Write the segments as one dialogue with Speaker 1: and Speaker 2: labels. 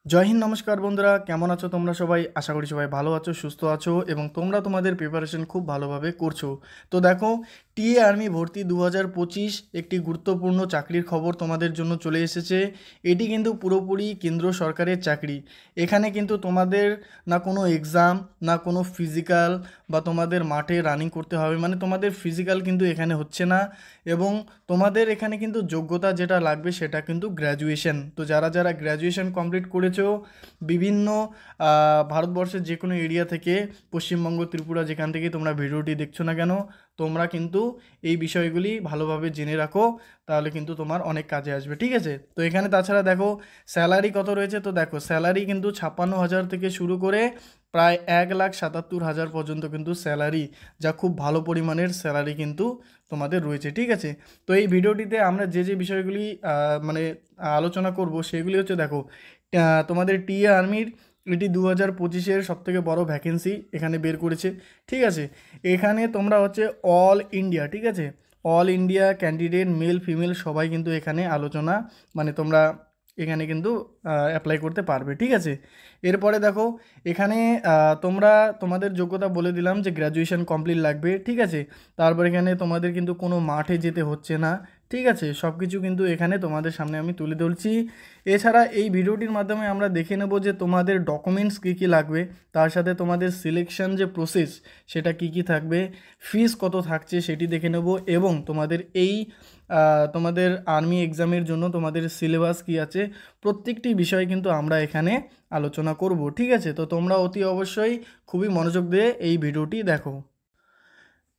Speaker 1: জয় হিন্দ, নমস্কার বন্ধুরা, কেমন আছো তোমরা সবাই? আশা করি সবাই ভালো আছো, সুস্থ আছো এবং তোমরা তোমাদের প্রিপারেশন খুব ভালোভাবে করছো। তো দেখো, টিএ আর্মি ভর্তি 2025 একটি গুরুত্বপূর্ণ চাকরির খবর তোমাদের জন্য চলে এসেছে। এটি কিন্তু পুরোপুরি কেন্দ্র সরকারের চাকরি। এখানে কিন্তু তোমাদের না কোনো এক্সাম, না কোনো ফিজিক্যাল বা তোমাদের মাঠে রানিং করতে হবে, মানে তোমাদের ফিজিক্যাল কিন্তু এখানে হচ্ছে না। এবং তোমাদের এখানে কিন্তু যোগ্যতা যেটা লাগবে সেটা কিন্তু গ্র্যাজুয়েশন। তো যারা যারা গ্র্যাজুয়েশন কমপ্লিট করেছো বিভিন্ন ভারতবর্ষের যে কোনো এরিয়া থেকে, পশ্চিমবঙ্গ, ত্রিপুরা, যেখান থেকে তোমরা ভিডিওটি দেখছো না কেন, তোমরা কিন্তু এই বিষয়গুলি ভালোভাবে জেনে রাখো, তাহলে কিন্তু তোমার অনেক কাজে আসবে। ঠিক আছে? তো এখানে তাছাড়া দেখো স্যালারি কত রয়েছে। তো দেখো স্যালারি কিন্তু 56,000 থেকে শুরু করে প্রায় 1,77,000 পর্যন্ত কিন্তু স্যালারি, যা খুব ভালো পরিমাণের স্যালারি কিন্তু তোমাদের রয়েছে। ঠিক আছে? তো এই ভিডিওটিতে আমরা যে যে বিষয়গুলি মানে আলোচনা করব সেগুলি হচ্ছে, দেখো তোমাদের টিএ আর্মির এটি 2025-এর সবথেকে বড় ভ্যাকেন্সি এখানে বের করেছে। ঠিক আছে? এখানে তোমরা হচ্ছে অল ইন্ডিয়া, ঠিক আছে, all India candidate male female সবাই কিন্তু এখানে আলোচনা, মানে তোমরা এখানে কিন্তু অ্যাপ্লাই করতে পারবে। ঠিক আছে? এরপরে দেখো এখানে তোমরা তোমাদের যোগ্যতা বলে দিলাম যে গ্র্যাজুয়েশন কমপ্লিট লাগবে। ঠিক আছে? তারপর এখানে তোমাদের কিন্তু কোনো মাঠে যেতে হচ্ছে না। ঠিক আছে? সব কিছু কিন্তু এখানে তোমাদের সামনে আমি তুলে ধরছি। এছাড়া এই ভিডিওটির মাধ্যমে আমরা দেখে নেব যে তোমাদের ডকুমেন্টস কী কী লাগবে, তার সাথে তোমাদের সিলেকশন যে প্রসেস সেটা কী কী থাকবে, ফিস কত থাকছে সেটি দেখে নেব, এবং তোমাদের এই তোমাদের আর্মি এক্সামের জন্য তোমাদের সিলেবাস কী আছে, প্রত্যেকটি বিষয় কিন্তু আমরা এখানে আলোচনা করব। ঠিক আছে? তো তোমরা অতি অবশ্যই খুবই মনোযোগ দিয়ে এই ভিডিওটি দেখো।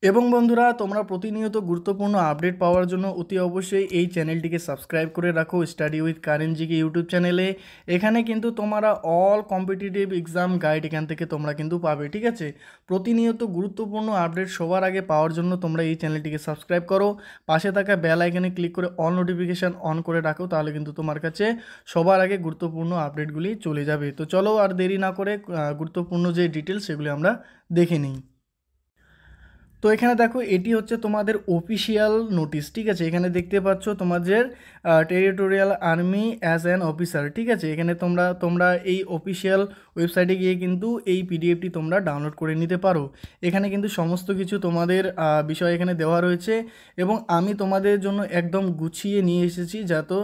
Speaker 1: এবং বন্ধুরা, তোমরা প্রতিনিয়ত গুরুত্বপূর্ণ আপডেট পাওয়ার জন্য অতি অবশ্যই এই চ্যানেলটিকে সাবস্ক্রাইব করে রাখো, study with current GK YouTube চ্যানেলে। এখানে কিন্তু তোমরা অল কম্পিটিটিভ এক্সাম গাইড এখান থেকে তোমরা কিন্তু পাবে। ঠিক আছে? প্রতিনিয়ত গুরুত্বপূর্ণ আপডেট সবার আগে পাওয়ার জন্য তোমরা এই চ্যানেলটিকে সাবস্ক্রাইব করো, পাশে থাকা বেল আইকনে ক্লিক করে অল নোটিফিকেশান অন করে রাখো, তাহলে কিন্তু তোমার কাছে সবার আগে গুরুত্বপূর্ণ আপডেটগুলি চলে যাবে। তো চলো আর দেরি না করে গুরুত্বপূর্ণ যে ডিটেলস সেগুলি আমরা দেখে নিই। তো এখানে দেখো এটি হচ্ছে তোমাদের অফিসিয়াল নোটিশ। ঠিক আছে? এখানে দেখতে পাচ্ছ তোমাদের territorial army as an officer. ঠিক আছে? এখানে তোমরা তোমরা এই অফিসিয়াল ওয়েবসাইটে গিয়ে কিন্তু এই পিডিএফটি তোমরা ডাউনলোড করে নিতে পারো। এখানে কিন্তু সমস্ত কিছু তোমাদের বিষয় এখানে দেওয়া রয়েছে, এবং আমি তোমাদের জন্য একদম গুছিয়ে নিয়ে এসেছি, যাতে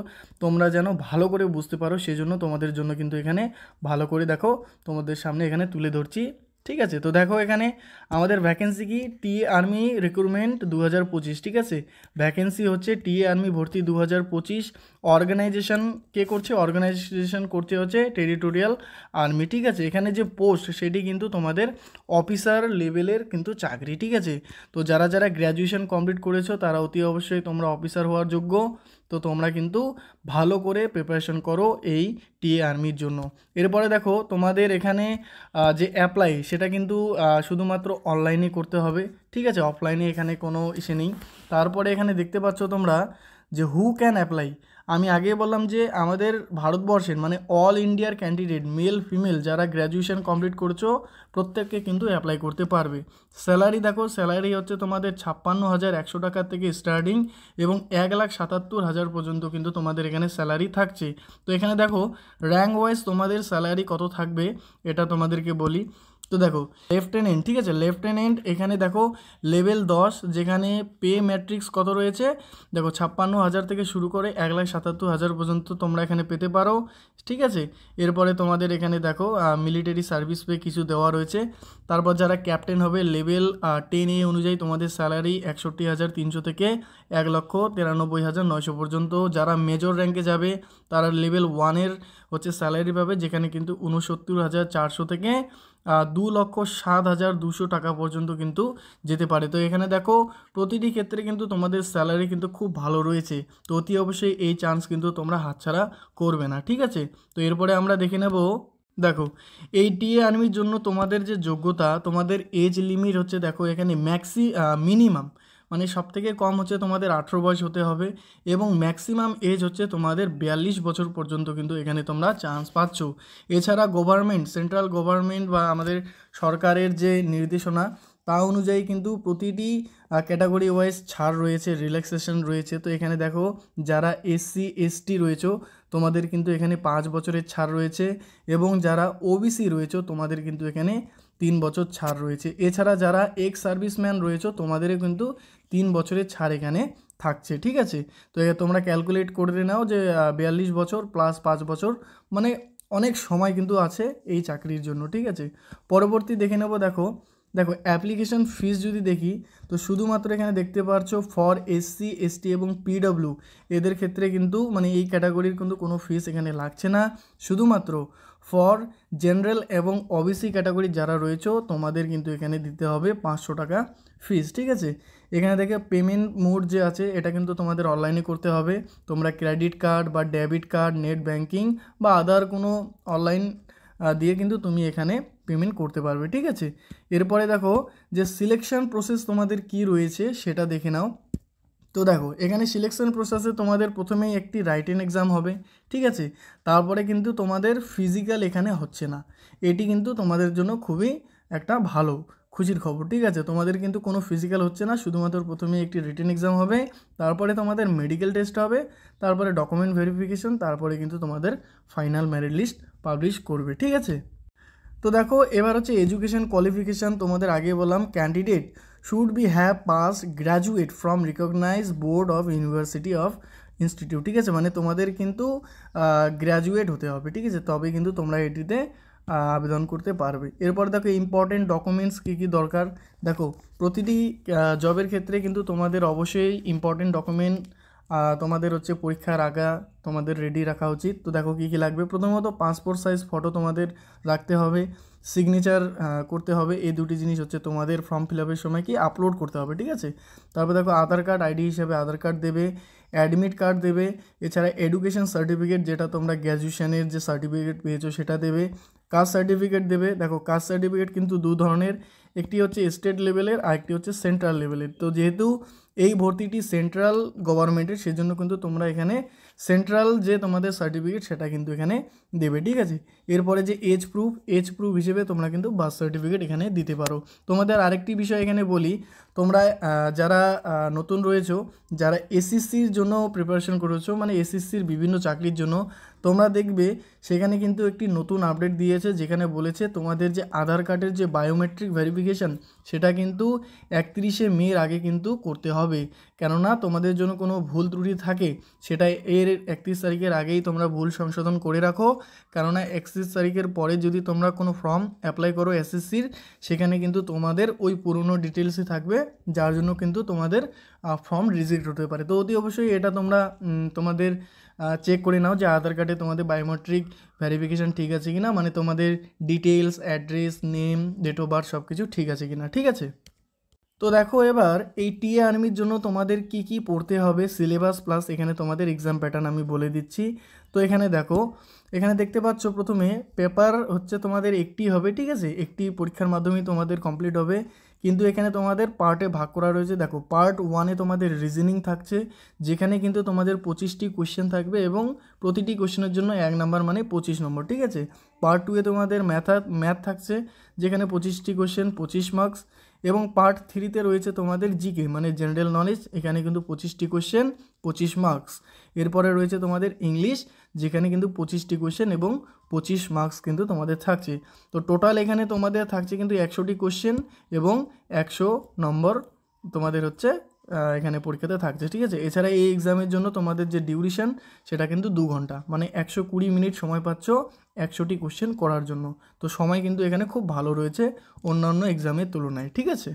Speaker 1: তোমরা যেন ভালো করে বুঝতে পারো, সেজন্য তোমাদের জন্য কিন্তু এখানে ভালো করে দেখো তোমাদের সামনে এখানে তুলে ধরছি। ঠিক আছে? তো দেখো এখানে আমাদের ভ্যাকেন্সি কি, টিএ আর্মি রিক্রুটমেন্ট 2025। ঠিক আছে? ভ্যাকেন্সি হচ্ছে টিএ আর্মি ভর্তি 2025। অর্গানাইজেশন কে করছে? অর্গানাইজেশন করছে হচ্ছে টেরিটোরিয়াল আর্মি। ঠিক আছে? এখানে যে পোস্ট সেটি কিন্তু তোমাদের অফিসার লেভেলের কিন্তু চাকরি। ঠিক আছে? তো যারা যারা গ্র্যাজুয়েশন কমপ্লিট করেছো তারা অতি অবশ্যই তোমরা অফিসার হওয়ার যোগ্য। তো তোমরা কিন্তু ভালো করে প্রিপারেশন করো এই টিএ আর্মির জন্য। এরপরে দেখো তোমাদের এখানে যে অ্যাপ্লাই সেটা কিন্তু শুধুমাত্র অনলাইনে করতে হবে। ঠিক আছে? অফলাইনে এখানে কোনো ইসে নেই। তারপরে এখানে দেখতে পাচ্ছ তোমরা যে হু ক্যান অ্যাপ্লাই। আমি আগেই বললাম যে আমাদের ভারতবর্ষের মানে অল ইন্ডিয়ার ক্যান্ডিডেট মেল ফিমেল যারা গ্র্যাজুয়েশন কমপ্লিট করছো প্রত্যেককে কিন্তু অ্যাপ্লাই করতে পারবে। স্যালারি দেখো, স্যালারি হচ্ছে তোমাদের 56,100 টাকা থেকে স্টার্টিং, এবং 1,77,000 পর্যন্ত কিন্তু তোমাদের এখানে স্যালারি থাকছে। তো এখানে দেখো র্যাঙ্ক ওয়াইজ তোমাদের স্যালারি কত থাকবে এটা তোমাদেরকে বলি। তো দেখো লেফটেন্যান্ট, ঠিক আছে, লেফটেন্যান্ট এখানে দেখো লেভেল 10, যেখানে পে ম্যাট্রিক্স কত রয়েছে দেখো 56,000 থেকে শুরু করে 1,77,000 পর্যন্ত তোমরা এখানে পেতে পারো। ঠিক আছে? এরপরে তোমাদের এখানে দেখো মিলিটারি সার্ভিস পে কিছু দেওয়া রয়েছে। তারপর যারা ক্যাপ্টেন হবে লেভেল 10A অনুযায়ী তোমাদের স্যালারি 61,300 থেকে 1,93,900 পর্যন্ত। যারা মেজর র্যাঙ্কে যাবে তারা লেভেল 1-এর হচ্ছে স্যালারি পাবে, যেখানে কিন্তু 69,400 থেকে 2,07,200 টাকা পর্যন্ত কিন্তু যেতে পারে। তো এখানে দেখো প্রতিটি ক্ষেত্রে কিন্তু তোমাদের স্যালারি কিন্তু খুব ভালো রয়েছে। তো অতি অবশ্যই এই চান্স কিন্তু তোমরা হাতছাড়া করবে না। ঠিক আছে? তো এরপরে আমরা দেখে নেব, দেখো এই টিএ আর্মির জন্য তোমাদের যে যোগ্যতা, তোমাদের এজ লিমিট হচ্ছে দেখো এখানে মিনিমাম মানে সবথেকে কম হচ্ছে তোমাদের 18 বয়স হতে হবে, এবং ম্যাক্সিমাম এজ হচ্ছে তোমাদের 42 বছর পর্যন্ত কিন্তু এখানে তোমরা চান্স পাচ্ছ। এছাড়া গভর্নমেন্ট, সেন্ট্রাল গভর্নমেন্ট বা আমাদের সরকারের যে নির্দেশনা তা অনুযায়ী কিন্তু প্রতিটি ক্যাটাগরি ওয়াইজ ছাড় রয়েছে, রিল্যাক্সেশন রয়েছে। তো এখানে দেখো যারা এসসি এসটি রয়েছে তোমাদের কিন্তু এখানে 5 বছরের ছাড় রয়েছে, এবং যারা ওবিসি রয়েছে তোমাদের কিন্তু এখানে 3 বছর ছাড় রয়েছে। এছাড়া যারা এক্স সার্ভিসম্যান রয়েছে তোমাদেরও কিন্তু 3 বছরের ছাড় এখানে থাকছে, ঠিক আছে। তো তোমরা ক্যালকুলেট করে নাও যে 42 বছর প্লাস 5 বছর, মানে অনেক সময় কিন্তু আছে এই চাকরির জন্য, ঠিক আছে। পরবর্তী দেখে নেব। দেখো অ্যাপ্লিকেশন ফিস যদি দেখি তো শুধুমাত্র এখানে দেখতে পাচ্ছ ফর এসসি এসটি এবং পিডব্লিউ এদের ক্ষেত্রে কিন্তু মানে এই ক্যাটাগরির কিন্তু কোনো ফিস এখানে লাগছে না। শুধুমাত্র ফর জেনারেল এবং ওবিসি ক্যাটাগরি যারা রয়েছে তোমাদের কিন্তু এখানে দিতে হবে 500 টাকা ফিস, ঠিক আছে। এখানে দেখে পেমেন্ট মোড যে আছে এটা কিন্তু তোমাদের অনলাইনে করতে হবে। তোমরা ক্রেডিট কার্ড বা ডেবিট কার্ড, নেট ব্যাঙ্কিং বা আদার কোনো অনলাইন দিয়ে কিন্তু তুমি এখানে পেমেন্ট করতে পারবে, ঠিক আছে। এরপরে দেখো যে সিলেকশন প্রসেস তোমাদের কি রয়েছে সেটা দেখে নাও। তো দেখো এখানে সিলেকশন প্রসেসে তোমাদের প্রথমেই একটি রাইটেন এক্সাম হবে, ঠিক আছে। তারপরে কিন্তু তোমাদের ফিজিক্যাল এখানে হচ্ছে না, এটি কিন্তু তোমাদের জন্য খুবই একটা ভালো খুশির খবর, ঠিক আছে। তোমাদের কিন্তু কোনো ফিজিক্যাল হচ্ছে না, শুধুমাত্র প্রথমে একটি রিটেন এক্সাম হবে, তারপরে তোমাদের মেডিকেল টেস্ট হবে, তারপরে ডকুমেন্ট ভেরিফিকেশন, তারপরে কিন্তু তোমাদের ফাইনাল মেরিট লিস্ট পাবলিশ করবে, ঠিক আছে। তো দেখো এবার হচ্ছে এডুকেশন কোয়ালিফিকেশান। তোমাদের আগে বললাম candidate should be have pass graduate from recognise board of university of institute, ঠিক আছে। মানে তোমাদের কিন্তু গ্র্যাজুয়েট হতে হবে, ঠিক আছে, তবে কিন্তু তোমরা এটিতে আবেদন করতে পারবে। এরপর দেখো ইম্পর্টেন্ট ডকুমেন্টস কী কী দরকার। দেখো প্রতিটি জবের ক্ষেত্রে কিন্তু তোমাদের অবশ্যই ইম্পর্টেন্ট ডকুমেন্ট তোমাদের হচ্ছে পরীক্ষার আগে তোমাদের রেডি রাখা উচিত। তো দেখো কী কী লাগবে। প্রথমত পাসপোর্ট সাইজ ফটো তোমাদের রাখতে হবে, সিগনেচার করতে হবে, এই দুটি জিনিস হচ্ছে তোমাদের ফর্ম ফিল আপের সময় কি আপলোড করতে হবে, ঠিক আছে। তারপর দেখো আধার কার্ড, আইডি হিসাবে আধার কার্ড দেবে, অ্যাডমিট কার্ড দেবে, এছাড়া এডুকেশন সার্টিফিকেট যেটা তোমরা গ্র্যাজুয়েশনের যে সার্টিফিকেট পেয়েছো সেটা দেবে, কাস্ট সার্টিফিকেট দেবে। দেখো কাস্ট সার্টিফিকেট কিন্তু দু ধরনের, একটি হচ্ছে স্টেট লেভেলের আর একটি হচ্ছে সেন্ট্রাল লেভেলের। তো যেহেতু এই ভর্তিটি সেন্ট্রাল গভর্নমেন্টের সেজন্য কিন্তু তোমরা এখানে সেন্ট্রাল যে তোমাদের সার্টিফিকেট সেটা কিন্তু এখানে দেবে, ঠিক আছে। এরপরে যে এজ প্রুফ হিসেবে তোমরা কিন্তু বার্থ সার্টিফিকেট এখানে দিতে পারো। তোমাদের আরেকটি বিষয় এখানে বলি, তোমরা যারা নতুন রয়েছো, যারা এসএসসির জন্য প্রিপারেশন করেছো, মানে এসএসসির বিভিন্ন চাকরির জন্য, তোমরা দেখবে সেখানে কিন্তু একটি নতুন আপডেট দিয়েছে, যেখানে বলেছে তোমাদের যে আধার কার্ডের যে বায়োমেট্রিক ভেরিফিকেশান সেটা কিন্তু 31শে মের আগে কিন্তু করতে হবে। কেননা তোমাদের জন্য কোনো ভুল ত্রুটি থাকে সেটা এর 31 তারিখের আগেই তোমরা ভুল সংশোধন করে রাখো। কেননা 31 তারিখের পরে যদি তোমরা কোনো ফর্ম অ্যাপ্লাই করো এসএসসির, সেখানে কিন্তু তোমাদের ওই পুরনো ডিটেলসই থাকবে, যার জন্য কিন্তু তোমাদের ফর্ম রিজেক্ট হতে পারে। তো অতি অবশ্যই এটা তোমরা তোমাদের চেক করে নাও যে আধার কার্ডে তোমাদের বায়োমেট্রিক ভেরিফিকেশান ঠিক আছে কিনা, মানে তোমাদের details, address, name, date of birth সব কিছু ঠিক আছে কিনা, ঠিক আছে। তো দেখো এবার এই টিএ আর্মির জন্য তোমাদের কি কি পড়তে হবে, সিলেবাস প্লাস এখানে তোমাদের এক্সাম প্যাটার্ন আমি বলে দিচ্ছি। তো এখানে দেখো, এখানে দেখতে পাচ্ছ প্রথমে পেপার হচ্ছে তোমাদের একটি হবে, ঠিক আছে, একটি পরীক্ষার মাধ্যমেই তোমাদের কমপ্লিট হবে। কিন্তু এখানে তোমাদের পার্টে ভাগ করা রয়েছে। দেখো পার্ট 1-এ তোমাদের রিজনিং থাকছে, যেখানে কিন্তু তোমাদের 25টি কোশ্চেন থাকবে এবং প্রতিটি কোশ্চেনের জন্য 1 নাম্বার মানে 25 নম্বর, ঠিক আছে। পার্ট 2-এ তোমাদের ম্যাথ থাকছে, যেখানে 25টি কোশ্চেন 25 মার্কস, এবং পার্ট 3-তে রয়েছে তোমাদের জিকে মানে জেনারেল নলেজ, এখানে কিন্তু 25টি কোশ্চেন 25 মার্কস। এরপরে রয়েছে তোমাদের ইংলিশ, যেখানে কিন্তু 25টি কোশ্চেন এবং 25 মার্কস কিন্তু তোমাদের থাকছে। তো টোটাল এখানে তোমাদের থাকছে কিন্তু 100টি কোশ্চেন এবং 100 নম্বর তোমাদের হচ্ছে এখানে পরীক্ষাতে থাকছে, ঠিক আছে। এছাড়া এই এক্সামের জন্য তোমাদের যে ডিউরেশন সেটা কিন্তু 2 ঘন্টা, মানে 120 মিনিট সময় পাচ্ছ 100টি কোশ্চেন করার জন্য। তো সময় কিন্তু এখানে খুব ভালো রয়েছে অন্যান্য এক্সামের তুলনায়, ঠিক আছে।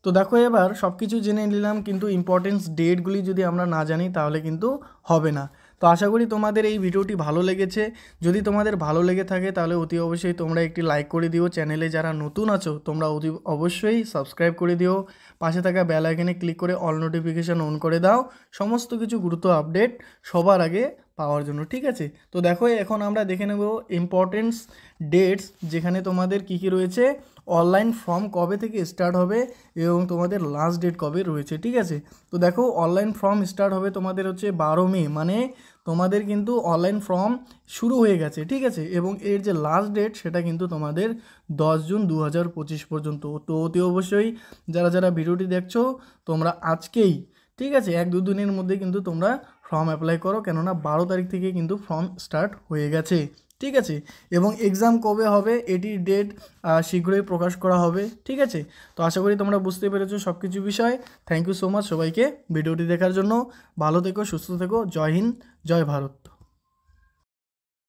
Speaker 1: তো দেখো এবার সব কিছু জেনে নিলাম, কিন্তু ইম্পর্টেন্স ডেটগুলি যদি আমরা না জানি তাহলে কিন্তু হবে না। তো আশা করি তোমাদের এই ভিডিওটি ভালো লেগেছে। যদি তোমাদের ভালো লেগে থাকে তাহলে অতি অবশ্যই তোমরা একটি লাইক করে দিও। চ্যানেলে যারা নতুন আছো তোমরা অতি অবশ্যই সাবস্ক্রাইব করে দিও। পাশে থাকা বেল আইকনে ক্লিক করে অল নোটিফিকেশান অন করে দাও, সমস্ত কিছু গুরুত্ব আপডেট সবার আগে পাওয়ার জন্য, ঠিক আছে। তো দেখো এখন আমরা দেখে নেব ইম্পর্টেন্স ডেটস, যেখানে তোমাদের কী কী রয়েছে, অনলাইন ফর্ম কবে থেকে স্টার্ট হবে এবং তোমাদের লাস্ট ডেট কবে রয়েছে, ঠিক আছে। তো দেখো অনলাইন ফর্ম স্টার্ট হবে তোমাদের হচ্ছে 12 মে, মানে তোমাদের কিন্তু অনলাইন ফর্ম শুরু হয়ে গেছে, ঠিক আছে। এবং এর যে লাস্ট ডেট সেটা কিন্তু তোমাদের 10 জুন 2025 পর্যন্ত। তো অতি অবশ্যই যারা যারা ভিডিওটি দেখছো তোমরা আজকেই, ঠিক আছে, 1-2 দিনের মধ্যে কিন্তু তোমরা ফর্ম অ্যাপ্লাই করো, কেননা 12 তারিখ থেকে কিন্তু ফর্ম স্টার্ট হয়ে গেছে। ঠিক আছে, এবং এক্সাম কবে হবে এটির ডেট শীঘ্রই প্রকাশ করা হবে। ঠিক আছে, তো আশা করি তোমরা বুঝতে পেরেছো সব কিছু বিষয়। থ্যাংক ইউ সো মাচ সবাইকে ভিডিওটি দেখার জন্য। ভালো থেকো, সুস্থ থেকো। জয় হিন্দ, জয় ভারত।